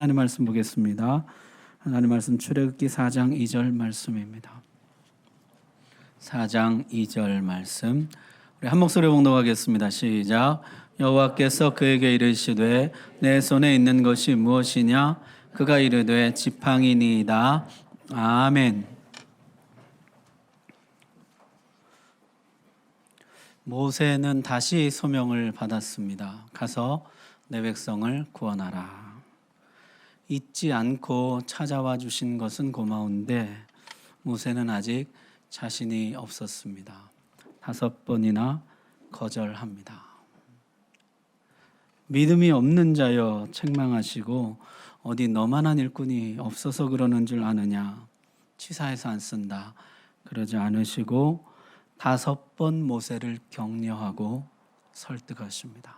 하나님 말씀 보겠습니다. 하나님 말씀 출애굽기 4장 2절 말씀입니다. 4장 2절 말씀 우리 한 목소리 봉독하겠습니다. 시작. 여호와께서 그에게 이르시되 내 손에 있는 것이 무엇이냐? 그가 이르되 지팡이니이다. 아멘. 모세는 다시 소명을 받았습니다. 가서 내 백성을 구원하라. 잊지 않고 찾아와 주신 것은 고마운데 모세는 아직 자신이 없었습니다. 5번이나 거절합니다. 믿음이 없는 자여 책망하시고 어디 너만한 일꾼이 없어서 그러는 줄 아느냐? 치사해서 안 쓴다. 그러지 않으시고 5번 모세를 격려하고 설득하십니다.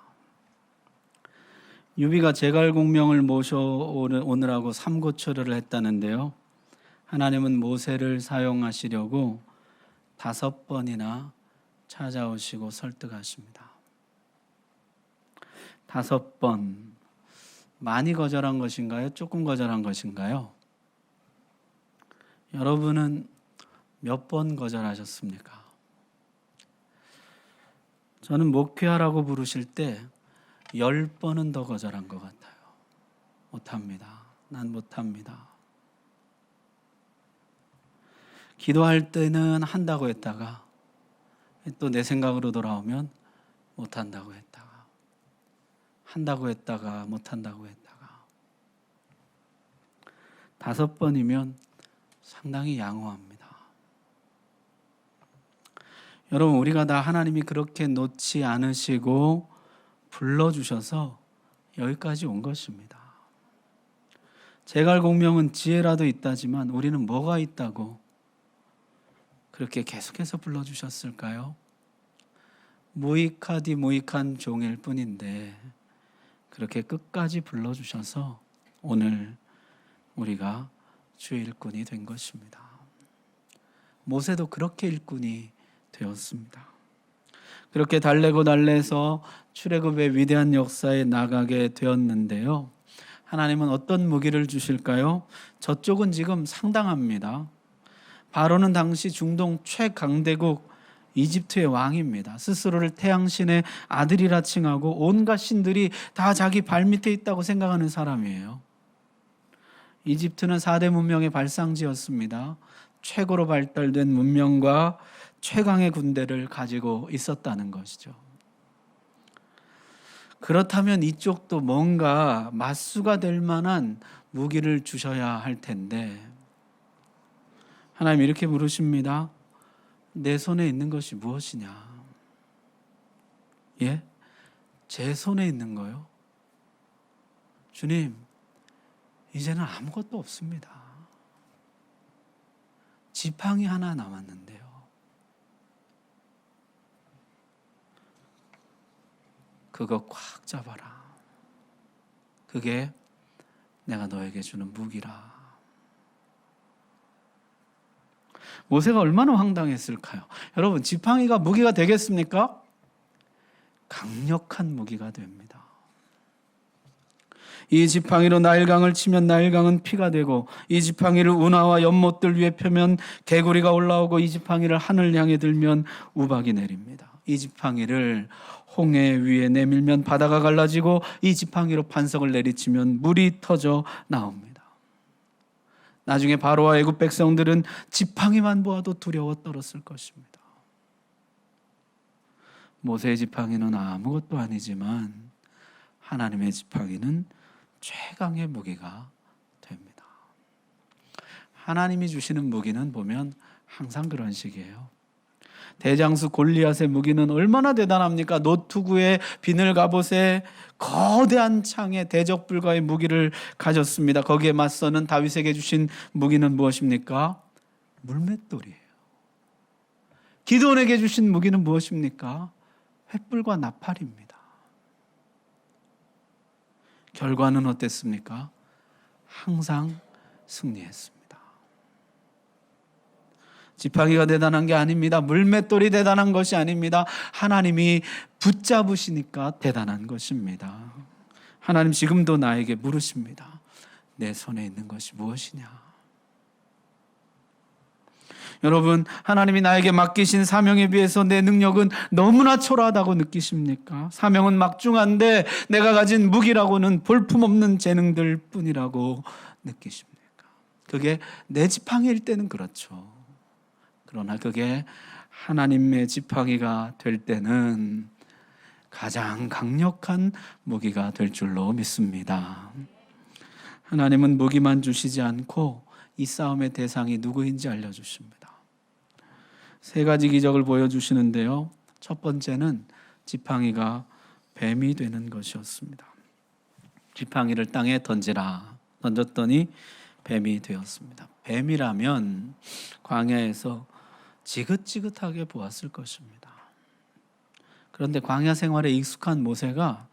유비가 제갈공명을 모셔오느라고 삼고초려를 했다는데요. 하나님은 모세를 사용하시려고 5번이나 찾아오시고 설득하십니다. 5번. 많이 거절한 것인가요? 조금 거절한 것인가요? 여러분은 몇 번 거절하셨습니까? 저는 목회하라고 부르실 때 10번은 더 거절한 것 같아요. 못합니다. 난 못합니다. 기도할 때는 한다고 했다가 또 내 생각으로 돌아오면 못한다고 했다가 한다고 했다가 못한다고 했다가 5번이면 상당히 양호합니다. 여러분, 우리가 다 하나님이 그렇게 놓지 않으시고 불러주셔서 여기까지 온 것입니다. 제갈공명은 지혜라도 있다지만 우리는 뭐가 있다고 그렇게 계속해서 불러주셨을까요? 무익하디 무익한 종일 뿐인데 그렇게 끝까지 불러주셔서 오늘 우리가 주의 일꾼이 된 것입니다. 모세도 그렇게 일꾼이 되었습니다. 그렇게 달래고 달래서 출애굽의 위대한 역사에 나가게 되었는데요. 하나님은 어떤 무기를 주실까요? 저쪽은 지금 상당합니다. 바로는 당시 중동 최강대국 이집트의 왕입니다. 스스로를 태양신의 아들이라 칭하고 온갖 신들이 다 자기 발밑에 있다고 생각하는 사람이에요. 이집트는 4대 문명의 발상지였습니다. 최고로 발달된 문명과 최강의 군대를 가지고 있었다는 것이죠. 그렇다면 이쪽도 뭔가 맞수가 될 만한 무기를 주셔야 할 텐데 하나님 이렇게 물으십니다. 내 손에 있는 것이 무엇이냐? 예? 제 손에 있는 거요? 주님, 이제는 아무것도 없습니다. 지팡이 하나 남았는데요. 그거 꽉 잡아라. 그게 내가 너에게 주는 무기라. 모세가 얼마나 황당했을까요? 여러분, 지팡이가 무기가 되겠습니까? 강력한 무기가 됩니다. 이 지팡이로 나일강을 치면 나일강은 피가 되고 이 지팡이를 운하와 연못들 위에 펴면 개구리가 올라오고 이 지팡이를 하늘 향해 들면 우박이 내립니다. 이 지팡이를 홍해 위에 내밀면 바다가 갈라지고 이 지팡이로 반석을 내리치면 물이 터져 나옵니다. 나중에 바로와 애굽 백성들은 지팡이만 보아도 두려워 떨었을 것입니다. 모세의 지팡이는 아무것도 아니지만 하나님의 지팡이는 최강의 무기가 됩니다. 하나님이 주시는 무기는 보면 항상 그런 식이에요. 대장수 골리앗의 무기는 얼마나 대단합니까? 노투구의 비늘 갑옷에 거대한 창에 대적 불가의 무기를 가졌습니다. 거기에 맞서는 다윗에게 주신 무기는 무엇입니까? 물맷돌이에요. 기드온에게 주신 무기는 무엇입니까? 횃불과 나팔입니다. 결과는 어땠습니까? 항상 승리했습니다. 지팡이가 대단한 게 아닙니다. 물맷돌이 대단한 것이 아닙니다. 하나님이 붙잡으시니까 대단한 것입니다. 하나님 지금도 나에게 물으십니다. 내 손에 있는 것이 무엇이냐? 여러분, 하나님이 나에게 맡기신 사명에 비해서 내 능력은 너무나 초라하다고 느끼십니까? 사명은 막중한데 내가 가진 무기라고는 볼품없는 재능들 뿐이라고 느끼십니까? 그게 내 지팡이일 때는 그렇죠. 그러나 그게 하나님의 지팡이가 될 때는 가장 강력한 무기가 될 줄로 믿습니다. 하나님은 무기만 주시지 않고 이 싸움의 대상이 누구인지 알려주십니다. 세 가지 기적을 보여주시는데요. 첫 번째는 지팡이가 뱀이 되는 것이었습니다. 지팡이를 땅에 던지라. 던졌더니 뱀이 되었습니다. 뱀이라면 광야에서 지긋지긋하게 보았을 것입니다. 그런데 광야 생활에 익숙한 모세가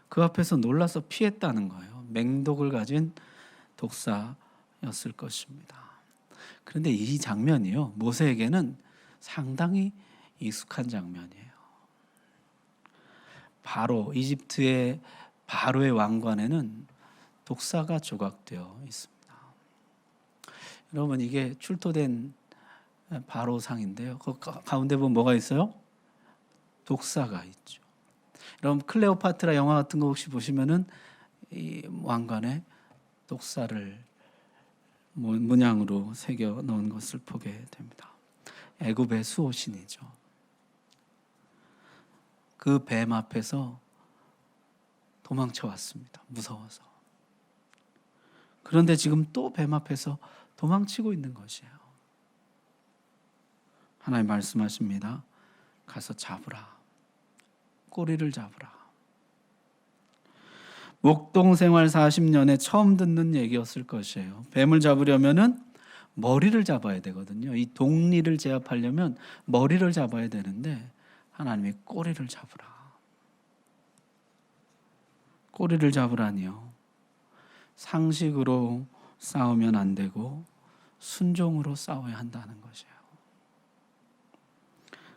그 앞에서 놀라서 피했다는 거예요. 맹독을 가진 독사였을 것입니다. 그런데 이 장면이요, 모세에게는 상당히 익숙한 장면이에요. 바로 이집트의 바로의 왕관에는 독사가 조각되어 있습니다. 여러분, 이게 출토된 바로상인데요. 그 가운데 보면 뭐가 있어요? 독사가 있죠. 여러분, 클레오파트라 영화 같은 거 혹시 보시면은 이 왕관에 독사를 문양으로 새겨 넣은 것을 보게 됩니다. 애굽의 수호신이죠. 그 뱀 앞에서 도망쳐 왔습니다. 무서워서. 그런데 지금 또 뱀 앞에서 도망치고 있는 것이에요. 하나님 말씀하십니다. 가서 잡으라. 꼬리를 잡으라. 목동 생활 40년에 처음 듣는 얘기였을 것이에요. 뱀을 잡으려면은 머리를 잡아야 되거든요. 이 독리를 제압하려면 머리를 잡아야 되는데 하나님이 꼬리를 잡으라. 꼬리를 잡으라니요. 상식으로 싸우면 안 되고 순종으로 싸워야 한다는 것이에요.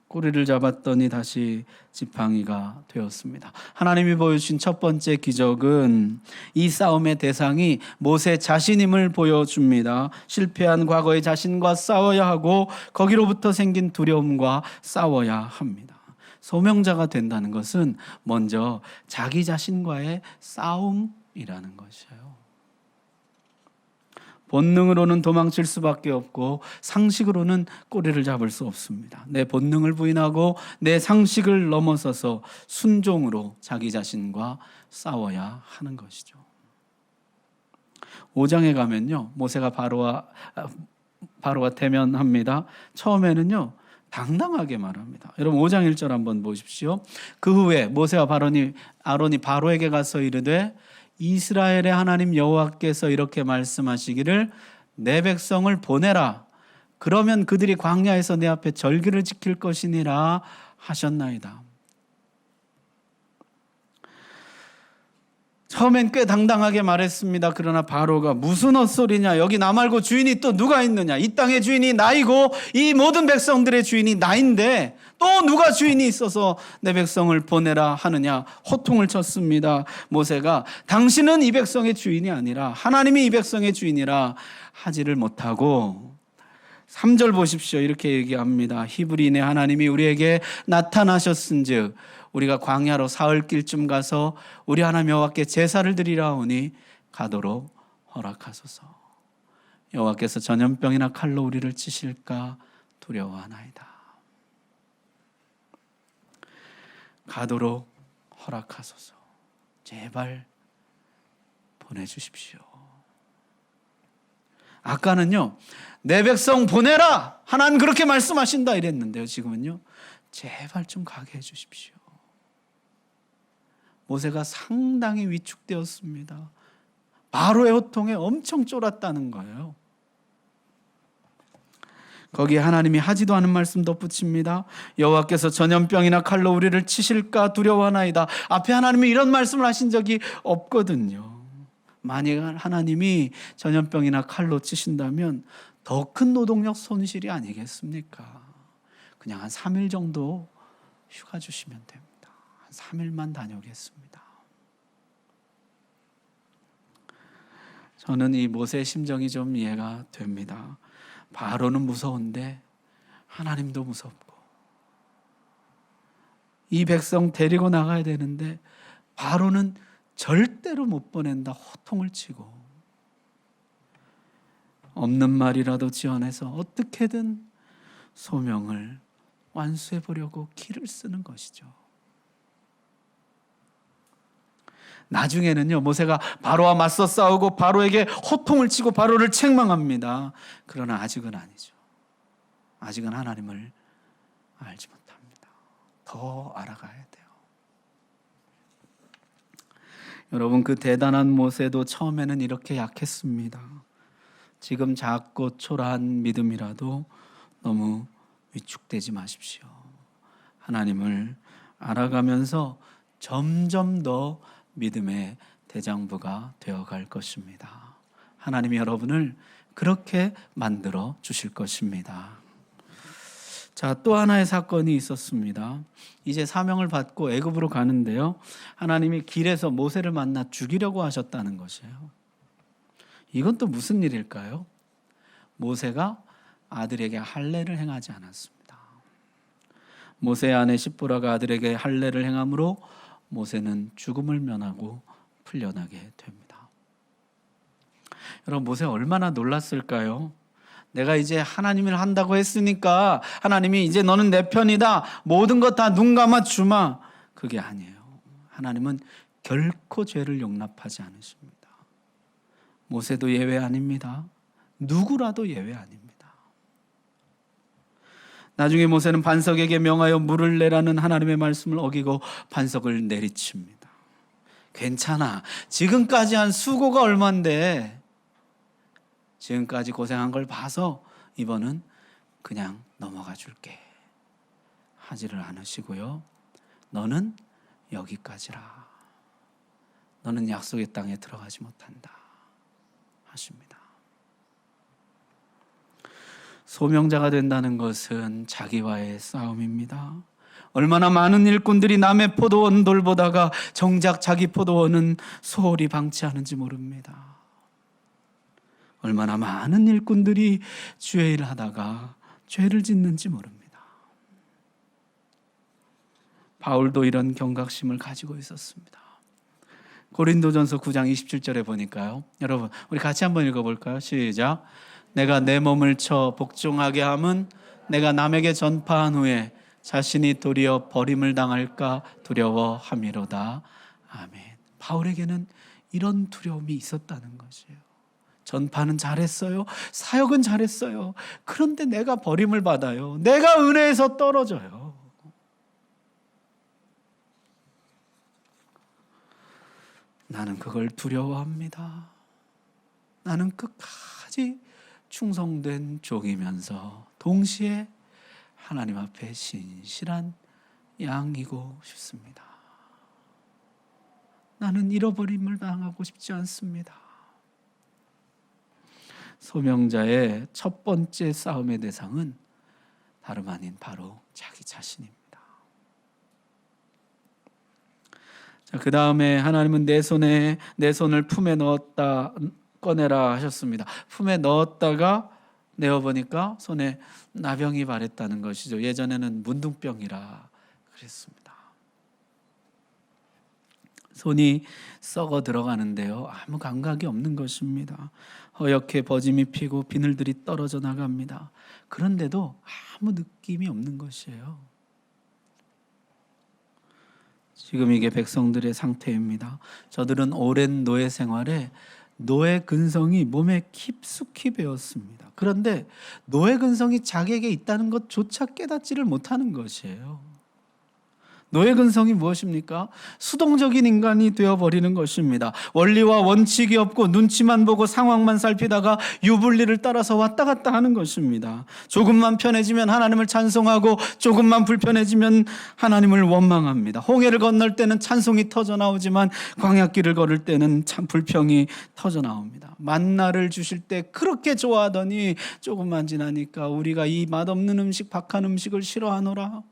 꼬리를 잡았더니 다시 지팡이가 되었습니다. 하나님이 보여주신 첫 번째 기적은 이 싸움의 대상이 모세 자신임을 보여줍니다. 실패한 과거의 자신과 싸워야 하고 거기로부터 생긴 두려움과 싸워야 합니다. 소명자가 된다는 것은 먼저 자기 자신과의 싸움이라는 것이에요. 본능으로는 도망칠 수밖에 없고 상식으로는 꼬리를 잡을 수 없습니다. 내 본능을 부인하고 내 상식을 넘어서서 순종으로 자기 자신과 싸워야 하는 것이죠. 5장에 가면요, 모세가 바로와 대면합니다. 처음에는요, 당당하게 말합니다. 여러분 5장 1절 한번 보십시오. 그 후에 모세와 아론이 바로에게 가서 이르되 이스라엘의 하나님 여호와께서 이렇게 말씀하시기를 내 백성을 보내라. 그러면 그들이 광야에서 내 앞에 절기를 지킬 것이니라 하셨나이다. 처음엔 꽤 당당하게 말했습니다. 그러나 바로가 무슨 헛소리냐, 여기 나 말고 주인이 또 누가 있느냐, 이 땅의 주인이 나이고 이 모든 백성들의 주인이 나인데 또 누가 주인이 있어서 내 백성을 보내라 하느냐, 호통을 쳤습니다. 모세가 당신은 이 백성의 주인이 아니라 하나님이 이 백성의 주인이라 하지를 못하고 3절 보십시오. 이렇게 얘기합니다. 히브리인의 하나님이 우리에게 나타나셨은즉 우리가 광야로 사흘길쯤 가서 우리 하나님 여호와께 제사를 드리라 하오니 가도록 허락하소서. 여호와께서 전염병이나 칼로 우리를 치실까 두려워하나이다. 가도록 허락하소서. 제발 보내주십시오. 아까는요, 내 백성 보내라, 하나님 그렇게 말씀하신다 이랬는데요, 지금은요, 제발 좀 가게 해주십시오. 모세가 상당히 위축되었습니다. 바로의 호통에 엄청 쫄았다는 거예요. 거기에 하나님이 하지도 않은 말씀 덧붙입니다. 여호와께서 전염병이나 칼로 우리를 치실까 두려워하나이다. 앞에 하나님이 이런 말씀을 하신 적이 없거든요. 만약 하나님이 전염병이나 칼로 치신다면 더 큰 노동력 손실이 아니겠습니까? 그냥 한 3일 정도 휴가 주시면 됩니다. 한 3일만 다녀오겠습니다. 저는 이 모세의 심정이 좀 이해가 됩니다. 바로는 무서운데 하나님도 무섭고, 이 백성 데리고 나가야 되는데 바로는 절대로 못 보낸다 호통을 치고, 없는 말이라도 지어내서 어떻게든 소명을 완수해 보려고 기를 쓰는 것이죠. 나중에는요, 모세가 바로와 맞서 싸우고 바로에게 호통을 치고 바로를 책망합니다. 그러나 아직은 아니죠. 아직은 하나님을 알지 못합니다. 더 알아가야 돼요. 여러분, 그 대단한 모세도 처음에는 이렇게 약했습니다. 지금 작고 초라한 믿음이라도 너무 위축되지 마십시오. 하나님을 알아가면서 점점 더 믿음의 대장부가 되어갈 것입니다. 하나님이 여러분을 그렇게 만들어 주실 것입니다. 자, 또 하나의 사건이 있었습니다. 이제 사명을 받고 애굽으로 가는데요, 하나님이 길에서 모세를 만나 죽이려고 하셨다는 것이에요. 이건 또 무슨 일일까요? 모세가 아들에게 할례를 행하지 않았습니다. 모세의 아내 십보라가 아들에게 할례를 행함으로 모세는 죽음을 면하고 풀려나게 됩니다. 여러분, 모세 얼마나 놀랐을까요? 내가 이제 하나님을 한다고 했으니까 하나님이 이제 너는 내 편이다, 모든 것 다 눈 감아 주마. 그게 아니에요. 하나님은 결코 죄를 용납하지 않으십니다. 모세도 예외 아닙니다. 누구라도 예외 아닙니다. 나중에 모세는 반석에게 명하여 물을 내라는 하나님의 말씀을 어기고 반석을 내리칩니다. 괜찮아, 지금까지 한 수고가 얼만데, 지금까지 고생한 걸 봐서 이번은 그냥 넘어가 줄게 하지를 않으시고요, 너는 여기까지라, 너는 약속의 땅에 들어가지 못한다 하십니다. 소명자가 된다는 것은 자기와의 싸움입니다. 얼마나 많은 일꾼들이 남의 포도원 돌보다가 정작 자기 포도원은 소홀히 방치하는지 모릅니다. 얼마나 많은 일꾼들이 주의 일을 하다가 죄를 짓는지 모릅니다. 바울도 이런 경각심을 가지고 있었습니다. 고린도전서 9장 27절에 보니까요, 여러분 우리 같이 한번 읽어볼까요? 시작. 내가 내 몸을 쳐 복종하게 함은 내가 남에게 전파한 후에 자신이 도리어 버림을 당할까 두려워함이로다. 아멘. 바울에게는 이런 두려움이 있었다는 것이에요. 전파는 잘했어요. 사역은 잘했어요. 그런데 내가 버림을 받아요. 내가 은혜에서 떨어져요. 나는 그걸 두려워합니다. 나는 끝까지 충성된 종이면서 동시에 하나님 앞에 신실한 양이고 싶습니다. 나는 잃어버림을 당하고 싶지 않습니다. 소명자의 첫 번째 싸움의 대상은 다름 아닌 바로 자기 자신입니다. 자, 그 다음에 하나님은 내 손을 품에 넣었다, 꺼내라 하셨습니다. 품에 넣었다가 내어보니까 손에 나병이 발했다는 것이죠. 예전에는 문둥병이라 그랬습니다. 손이 썩어 들어가는데요, 아무 감각이 없는 것입니다. 허옇게 버짐이 피고 비늘들이 떨어져 나갑니다. 그런데도 아무 느낌이 없는 것이에요. 지금 이게 백성들의 상태입니다. 저들은 오랜 노예 생활에 노예 근성이 몸에 깊숙이 배었습니다. 그런데 노예 근성이 자기에게 있다는 것조차 깨닫지를 못하는 것이에요. 노예 근성이 무엇입니까? 수동적인 인간이 되어버리는 것입니다. 원리와 원칙이 없고 눈치만 보고 상황만 살피다가 유불리를 따라서 왔다 갔다 하는 것입니다. 조금만 편해지면 하나님을 찬송하고 조금만 불편해지면 하나님을 원망합니다. 홍해를 건널 때는 찬송이 터져나오지만 광야길을 걸을 때는 참 불평이 터져나옵니다. 만나를 주실 때 그렇게 좋아하더니 조금만 지나니까 우리가 이 맛없는 음식, 박한 음식을 싫어하노라.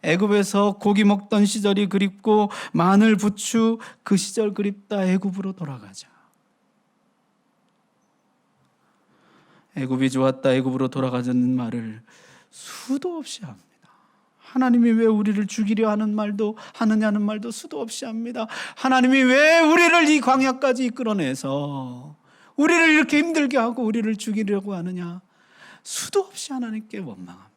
애굽에서 고기 먹던 시절이 그립고 마늘, 부추 그 시절 그립다. 애굽으로 돌아가자. 애굽이 좋았다, 애굽으로 돌아가자는 말을 수도 없이 합니다. 하나님이 왜 우리를 죽이려 하느냐는 말도 수도 없이 합니다. 하나님이 왜 우리를 이 광야까지 이끌어내서 우리를 이렇게 힘들게 하고 우리를 죽이려고 하느냐, 수도 없이 하나님께 원망합니다.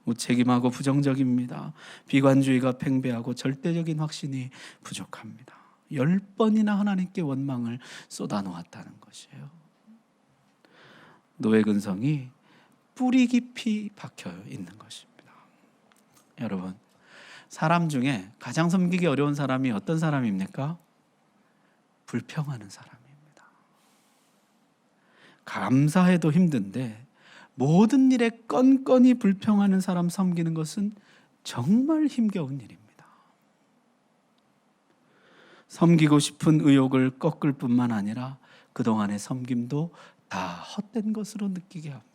무책임하고 부정적입니다. 비관주의가 팽배하고 절대적인 확신이 부족합니다. 10번이나 하나님께 원망을 쏟아놓았다는 것이에요. 노예 근성이 뿌리 깊이 박혀 있는 것입니다. 여러분, 사람 중에 가장 섬기기 어려운 사람이 어떤 사람입니까? 불평하는 사람입니다. 감사해도 힘든데 모든 일에 건건이 불평하는 사람 섬기는 것은 정말 힘겨운 일입니다. 섬기고 싶은 의욕을 꺾을 뿐만 아니라 그동안의 섬김도 다 헛된 것으로 느끼게 합니다.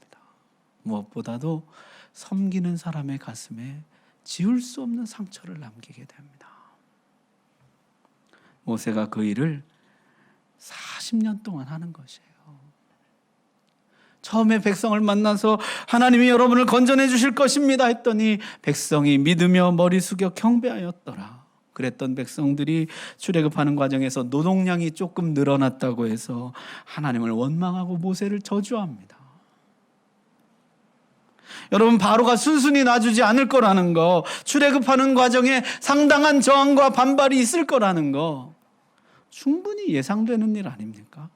무엇보다도 섬기는 사람의 가슴에 지울 수 없는 상처를 남기게 됩니다. 모세가 그 일을 40년 동안 하는 것이에요. 처음에 백성을 만나서 하나님이 여러분을 건져내 주실 것입니다 했더니 백성이 믿으며 머리 숙여 경배하였더라. 그랬던 백성들이 출애굽하는 과정에서 노동량이 조금 늘어났다고 해서 하나님을 원망하고 모세를 저주합니다. 여러분, 바로가 순순히 놔주지 않을 거라는 거, 출애굽하는 과정에 상당한 저항과 반발이 있을 거라는 거 충분히 예상되는 일 아닙니까?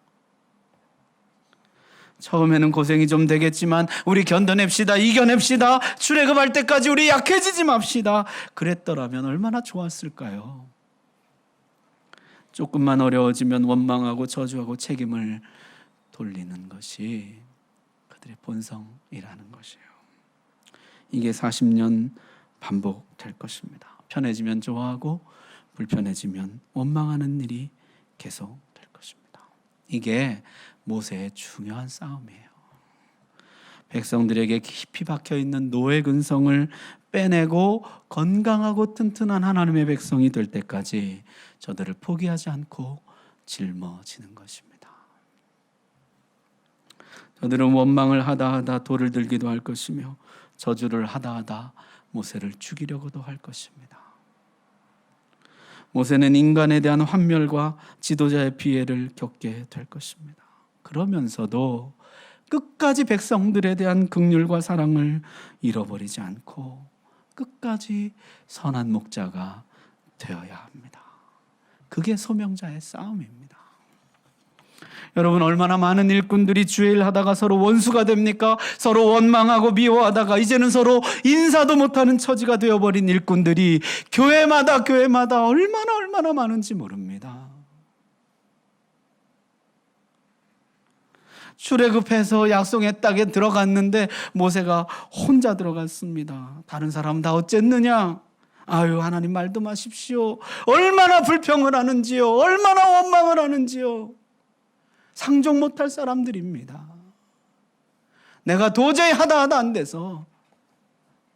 처음에는 고생이 좀 되겠지만 우리 견뎌냅시다, 이겨냅시다, 출애굽할 때까지 우리 약해지지 맙시다, 그랬더라면 얼마나 좋았을까요? 조금만 어려워지면 원망하고 저주하고 책임을 돌리는 것이 그들의 본성이라는 것이에요. 이게 40년 반복될 것입니다. 편해지면 좋아하고 불편해지면 원망하는 일이 계속될 것입니다. 이게 모세의 중요한 싸움이에요. 백성들에게 깊이 박혀있는 노예 근성을 빼내고 건강하고 튼튼한 하나님의 백성이 될 때까지 저들을 포기하지 않고 짊어지는 것입니다. 저들은 원망을 하다 돌을 들기도 할 것이며 저주를 하다 모세를 죽이려고도 할 것입니다. 모세는 인간에 대한 환멸과 지도자의 피해를 겪게 될 것입니다. 그러면서도 끝까지 백성들에 대한 긍휼과 사랑을 잃어버리지 않고 끝까지 선한 목자가 되어야 합니다. 그게 소명자의 싸움입니다. 여러분, 얼마나 많은 일꾼들이 주의 일 하다가 서로 원수가 됩니까? 서로 원망하고 미워하다가 이제는 서로 인사도 못하는 처지가 되어버린 일꾼들이 교회마다 얼마나 많은지 모릅니다. 출애굽해서 약속의 땅에 들어갔는데 모세가 혼자 들어갔습니다. 다른 사람은 다 어쨌느냐? 아유, 하나님 말도 마십시오. 얼마나 불평을 하는지요, 얼마나 원망을 하는지요. 상종 못할 사람들입니다. 내가 도저히 하다 안 돼서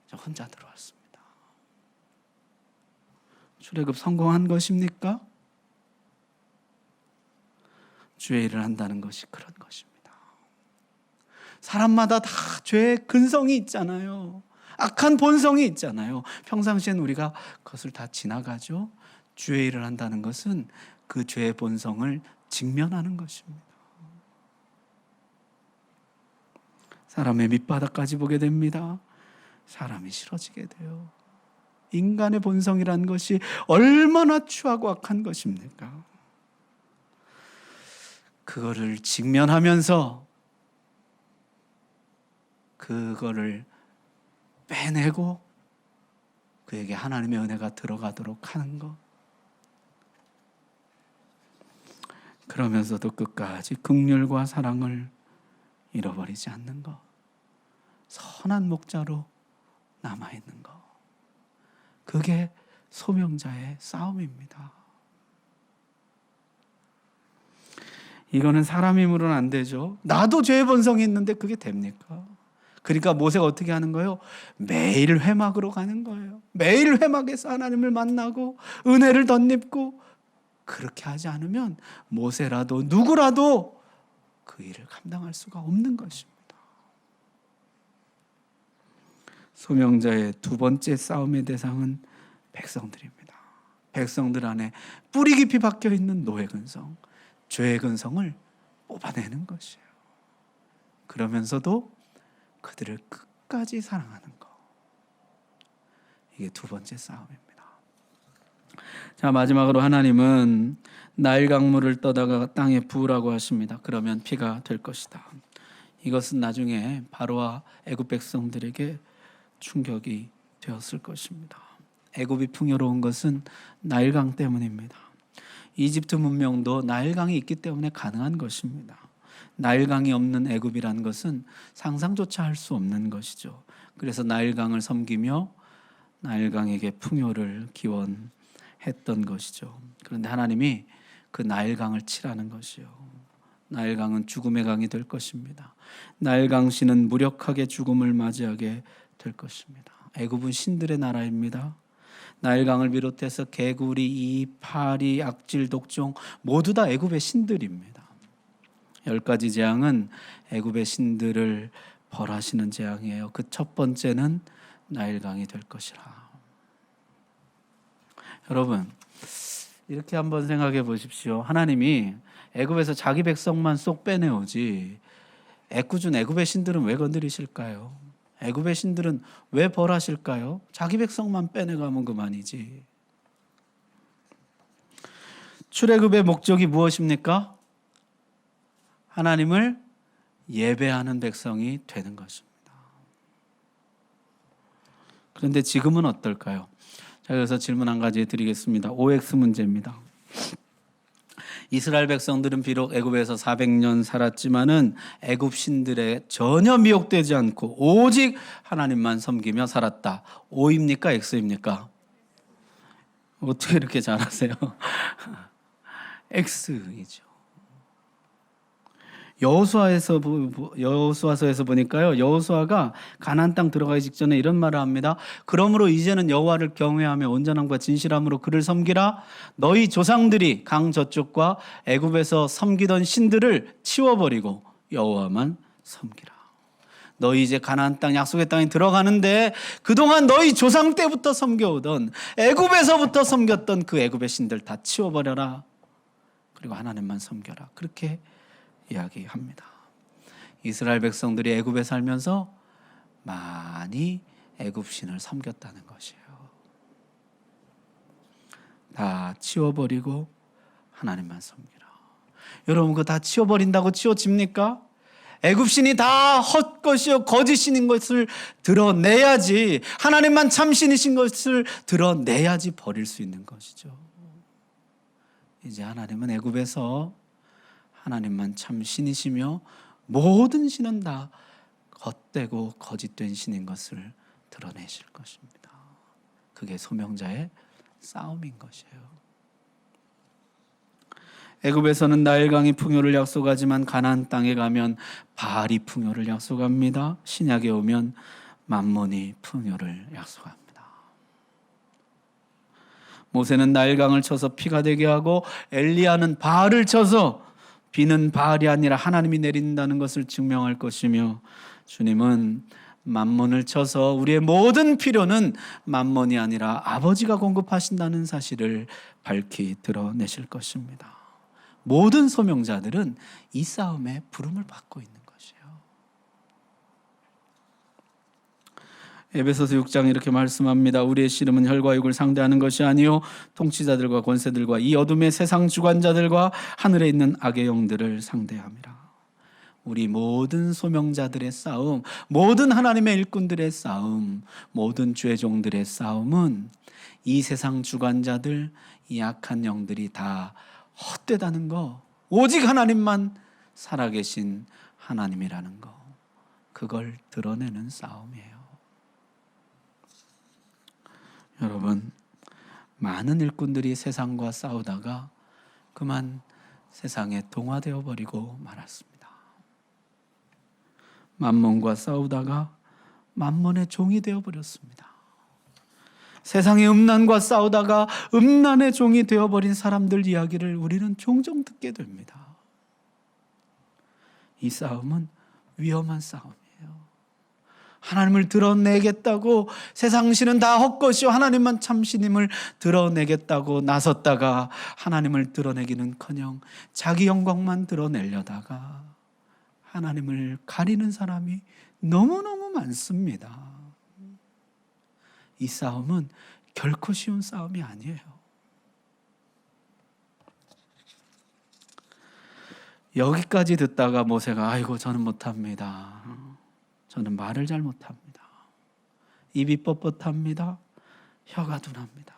저 혼자 들어왔습니다. 출애굽 성공한 것입니까? 주의 일을 한다는 것이 그런 것입니다. 사람마다 다 죄의 근성이 있잖아요. 악한 본성이 있잖아요. 평상시엔 우리가 그것을 다 지나가죠. 주의 일을 한다는 것은 그 죄의 본성을 직면하는 것입니다. 사람의 밑바닥까지 보게 됩니다. 사람이 싫어지게 돼요. 인간의 본성이라는 것이 얼마나 추하고 악한 것입니까? 그거를 직면하면서 그거를 빼내고 그에게 하나님의 은혜가 들어가도록 하는 것, 그러면서도 끝까지 긍휼과 사랑을 잃어버리지 않는 것, 선한 목자로 남아있는 것, 그게 소명자의 싸움입니다. 이거는 사람 힘으로는 안 되죠. 나도 죄의 본성이 있는데 그게 됩니까? 그러니까 모세가 어떻게 하는 거예요? 매일 회막으로 가는 거예요. 매일 회막에서 하나님을 만나고 은혜를 덧입고, 그렇게 하지 않으면 모세라도 누구라도 그 일을 감당할 수가 없는 것입니다. 소명자의 두 번째 싸움의 대상은 백성들입니다. 백성들 안에 뿌리 깊이 박혀 있는 노예 근성, 죄의 근성을 뽑아내는 것이에요. 그러면서도 그들을 끝까지 사랑하는 것. 이게 두 번째 싸움입니다. 자, 마지막으로 하나님은 나일 강물을 떠다가 땅에 부으라고 하십니다. 그러면 피가 될 것이다. 이것은 나중에 바로와 애굽 백성들에게 충격이 되었을 것입니다. 애굽이 풍요로운 것은 나일강 때문입니다. 이집트 문명도 나일강이 있기 때문에 가능한 것입니다. 나일강이 없는 애굽이라는 것은 상상조차 할 수 없는 것이죠. 그래서 나일강을 섬기며 나일강에게 풍요를 기원했던 것이죠. 그런데 하나님이 그 나일강을 칠하는 것이요. 나일강은 죽음의 강이 될 것입니다. 나일강 씨는 무력하게 죽음을 맞이하게 될 것입니다. 애굽은 신들의 나라입니다. 나일강을 비롯해서 개구리, 이, 파리, 악질, 독종 모두 다 애굽의 신들입니다. 10가지 재앙은 애굽의 신들을 벌하시는 재앙이에요. 그 첫 번째는 나일강이 될 것이라. 여러분, 이렇게 한번 생각해 보십시오. 하나님이 애굽에서 자기 백성만 쏙 빼내오지 애꿎은 애굽의 신들은 왜 건드리실까요? 애굽의 신들은 왜 벌하실까요? 자기 백성만 빼내가면 그만이지. 출애굽의 목적이 무엇입니까? 하나님을 예배하는 백성이 되는 것입니다. 그런데 지금은 어떨까요? 자, 여기서 질문 한 가지 드리겠습니다. OX 문제입니다. 이스라엘 백성들은 비록 애굽에서 400년 살았지만은 애굽 신들에 전혀 미혹되지 않고 오직 하나님만 섬기며 살았다. O입니까? X입니까? 어떻게 이렇게 잘하세요? X이죠. 여호수아서에서 보니까요, 여호수아가 가나안 땅 들어가기 직전에 이런 말을 합니다. 그러므로 이제는 여호와를 경외하며 온전함과 진실함으로 그를 섬기라. 너희 조상들이 강 저쪽과 애굽에서 섬기던 신들을 치워버리고 여호와만 섬기라. 너희 이제 가나안 땅, 약속의 땅에 들어가는데 그동안 너희 조상 때부터 섬겨오던 애굽에서부터 섬겼던 그 애굽의 신들 다 치워버려라. 그리고 하나님만 섬겨라. 그렇게 이야기합니다. 이스라엘 백성들이 애굽에 살면서 많이 애굽 신을 섬겼다는 것이에요. 다 치워버리고 하나님만 섬기라. 여러분, 그거 다 치워버린다고 치워집니까? 애굽 신이 다 헛것이요 거짓신인 것을 드러내야지, 하나님만 참신이신 것을 드러내야지 버릴 수 있는 것이죠. 이제 하나님은 애굽에서 하나님만 참 신이시며 모든 신은 다 헛되고 거짓된 신인 것을 드러내실 것입니다. 그게 소명자의 싸움인 것이에요. 애굽에서는 나일강이 풍요를 약속하지만 가나안 땅에 가면 바알이 풍요를 약속합니다. 신약에 오면 만몬이 풍요를 약속합니다. 모세는 나일강을 쳐서 피가 되게 하고 엘리야는 바알을 쳐서 비는 바알이 아니라 하나님이 내린다는 것을 증명할 것이며, 주님은 만몬을 쳐서 우리의 모든 필요는 만몬이 아니라 아버지가 공급하신다는 사실을 밝히 드러내실 것입니다. 모든 소명자들은 이 싸움에 부름을 받고 있는 것이에요. 에베소서 6장 이렇게 말씀합니다. 우리의 씨름은 혈과 육을 상대하는 것이 아니요 통치자들과 권세들과 이 어둠의 세상 주관자들과 하늘에 있는 악의 영들을 상대함이라. 우리 모든 소명자들의 싸움, 모든 하나님의 일꾼들의 싸움, 모든 죄종들의 싸움은 이 세상 주관자들, 이 악한 영들이 다 헛되다는 거, 오직 하나님만 살아계신 하나님이라는 거, 그걸 드러내는 싸움이에요. 여러분, 많은 일꾼들이 세상과 싸우다가 그만 세상에 동화되어 버리고 말았습니다. 만몬과 싸우다가 만몬의 종이 되어 버렸습니다. 세상의 음란과 싸우다가 음란의 종이 되어버린 사람들 이야기를 우리는 종종 듣게 됩니다. 이 싸움은 위험한 싸움이에요. 하나님을 드러내겠다고 세상 신은 다 헛것이요 하나님만 참신임을 드러내겠다고 나섰다가 하나님을 드러내기는커녕 자기 영광만 드러내려다가 하나님을 가리는 사람이 너무너무 많습니다. 이 싸움은 결코 쉬운 싸움이 아니에요. 여기까지 듣다가 모세가 아이고 저는 못합니다. 저는 말을 잘 못합니다. 입이 뻣뻣합니다. 혀가 둔합니다.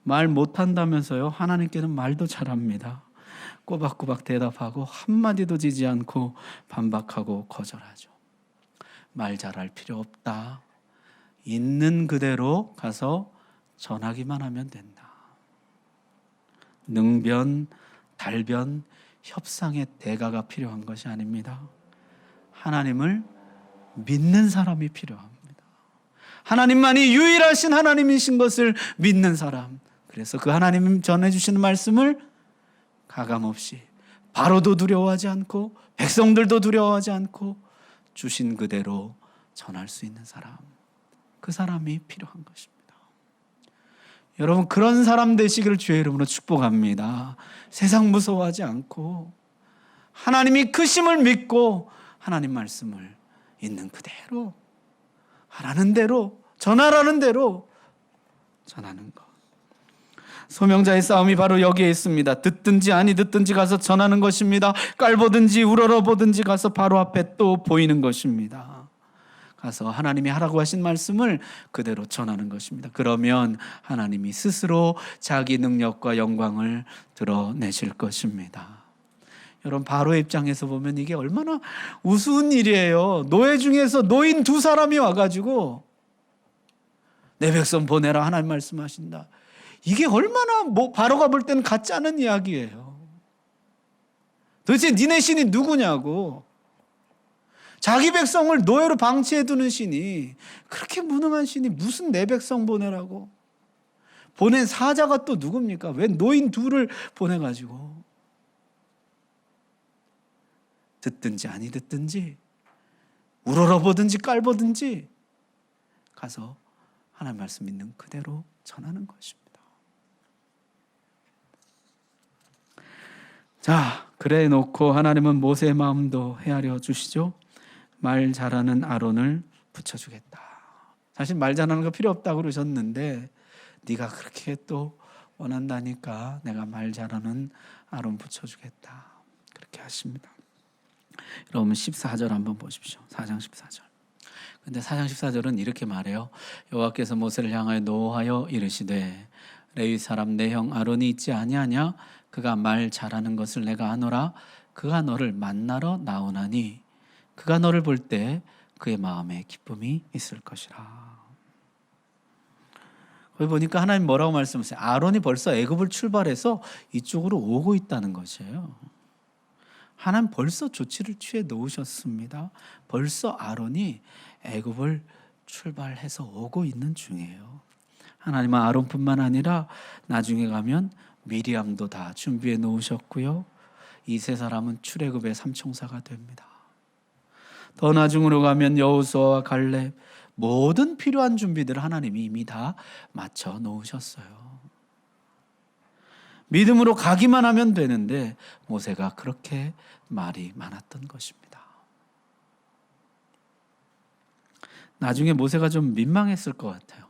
말 못한다면서요? 하나님께는 말도 잘합니다. 꼬박꼬박 대답하고 한마디도 지지 않고 반박하고 거절하죠. 말 잘할 필요 없다. 있는 그대로 가서 전하기만 하면 된다. 능변, 달변, 협상의 대가가 필요한 것이 아닙니다. 하나님을 믿는 사람이 필요합니다. 하나님만이 유일하신 하나님이신 것을 믿는 사람. 그래서 그 하나님 전해주시는 말씀을 가감없이 바로도 두려워하지 않고 백성들도 두려워하지 않고 주신 그대로 전할 수 있는 사람. 그 사람이 필요한 것입니다. 여러분 그런 사람 되시기를 주의 이름으로 축복합니다. 세상 무서워하지 않고 하나님이 크심을 믿고 하나님 말씀을 있는 그대로 하라는 대로 전하라는 대로 전하는 것. 소명자의 싸움이 바로 여기에 있습니다. 듣든지 아니 듣든지 가서 전하는 것입니다. 깔보든지 우러러보든지 가서 바로 앞에 또 보이는 것입니다. 가서 하나님이 하라고 하신 말씀을 그대로 전하는 것입니다. 그러면 하나님이 스스로 자기 능력과 영광을 드러내실 것입니다. 여러분 바로의 입장에서 보면 이게 얼마나 우스운 일이에요. 노예 중에서 노인 두 사람이 와가지고 내 백성 보내라 하나님 말씀하신다. 이게 얼마나 바로가 볼 때는 같지 않은 이야기예요. 도대체 니네 신이 누구냐고. 자기 백성을 노예로 방치해두는 신이 그렇게 무능한 신이 무슨 내 백성 보내라고. 보낸 사자가 또 누굽니까? 왜 노인 둘을 보내가지고. 듣든지 아니 듣든지 우러러보든지 깔보든지 가서 하나님 말씀 있는 그대로 전하는 것입니다. 자, 그래 놓고 하나님은 모세의 마음도 헤아려 주시죠. 말 잘하는 아론을 붙여주겠다. 사실 말 잘하는 거 필요 없다고 그러셨는데 네가 그렇게 또 원한다니까 내가 말 잘하는 아론 붙여주겠다. 그렇게 하십니다. 여러분 14절 한번 보십시오. 4장 14절. 근데 4장 14절은 이렇게 말해요. 여호와께서 모세를 향하여 노하여 이르시되 레위 사람 내 형 아론이 있지 아니하냐? 그가 말 잘하는 것을 내가 아노라. 그가 너를 만나러 나오나니 그가 너를 볼 때 그의 마음에 기쁨이 있을 것이라. 거기 보니까 하나님 뭐라고 말씀하세요? 아론이 벌써 애굽을 출발해서 이쪽으로 오고 있다는 것이에요. 하나님 벌써 조치를 취해 놓으셨습니다. 벌써 아론이 애굽을 출발해서 오고 있는 중이에요. 하나님은 아론뿐만 아니라 나중에 가면 미리암도 다 준비해 놓으셨고요. 이 세 사람은 출애굽의 삼총사가 됩니다. 더 나중으로 가면 여호수아와 갈렙 모든 필요한 준비들을 하나님이 이미 다 마쳐 놓으셨어요. 믿음으로 가기만 하면 되는데 모세가 그렇게 말이 많았던 것입니다. 나중에 모세가 좀 민망했을 것 같아요.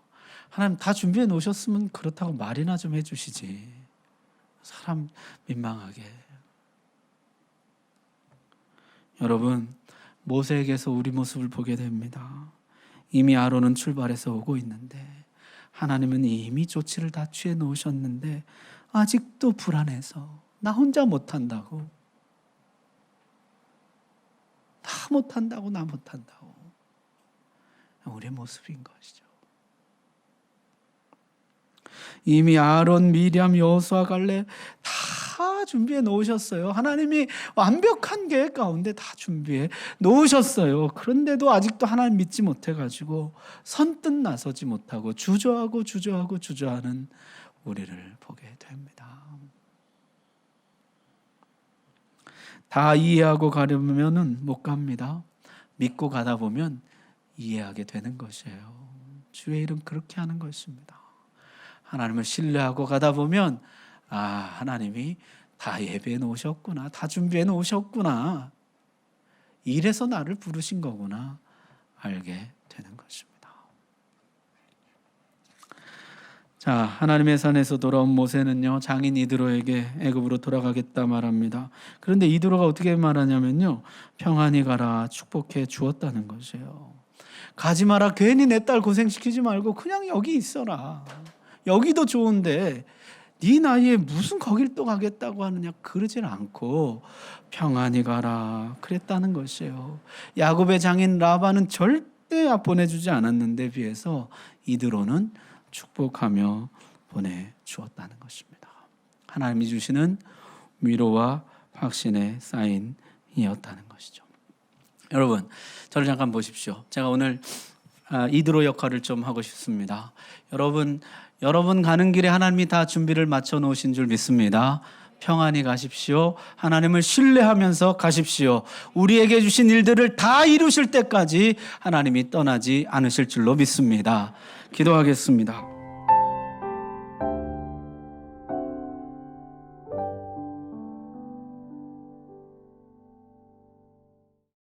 하나님 다 준비해 놓으셨으면 그렇다고 말이나 좀 해주시지. 사람 민망하게. 여러분 모세에게서 우리 모습을 보게 됩니다. 이미 아론은 출발해서 오고 있는데 하나님은 이미 조치를 다 취해 놓으셨는데 아직도 불안해서 나 혼자 못한다고, 나 못한다고 우리의 모습인 것이죠. 이미 아론, 미리암, 여호수아, 갈렙 다 준비해 놓으셨어요. 하나님이 완벽한 계획 가운데 다 준비해 놓으셨어요. 그런데도 아직도 하나님 믿지 못해가지고 선뜻 나서지 못하고 주저하는 우리를 보게 됩니다. 다 이해하고 가려면은 못 갑니다. 믿고 가다 보면 이해하게 되는 것이에요. 주의 일은 그렇게 하는 것입니다. 하나님을 신뢰하고 가다 보면 하나님이 다 예배해 놓으셨구나, 다 준비해 놓으셨구나, 이래서 나를 부르신 거구나 알게 되는 것입니다. 자, 하나님의 산에서 돌아온 모세는요, 장인 이드로에게 애굽으로 돌아가겠다 말합니다. 그런데 이드로가 어떻게 말하냐면요, 평안히 가라, 축복해 주었다는 것이에요. 가지 마라, 괜히 내 딸 고생시키지 말고 그냥 여기 있어라, 여기도 좋은데 네 나이에 무슨 거길 또 가겠다고 하느냐, 그러질 않고 평안히 가라 그랬다는 것이에요. 야곱의 장인 라반은 절대 보내주지 않았는데 비해서 이드로는 축복하며 보내주었다는 것입니다. 하나님이 주시는 위로와 확신의 사인이었다는 것이죠. 여러분, 저를 잠깐 보십시오. 제가 오늘 이드로 역할을 좀 하고 싶습니다. 여러분 가는 길에 하나님이 다 준비를 마쳐 놓으신 줄 믿습니다. 평안히 가십시오. 하나님을 신뢰하면서 가십시오. 우리에게 주신 일들을 다 이루실 때까지 하나님이 떠나지 않으실 줄로 믿습니다. 기도하겠습니다.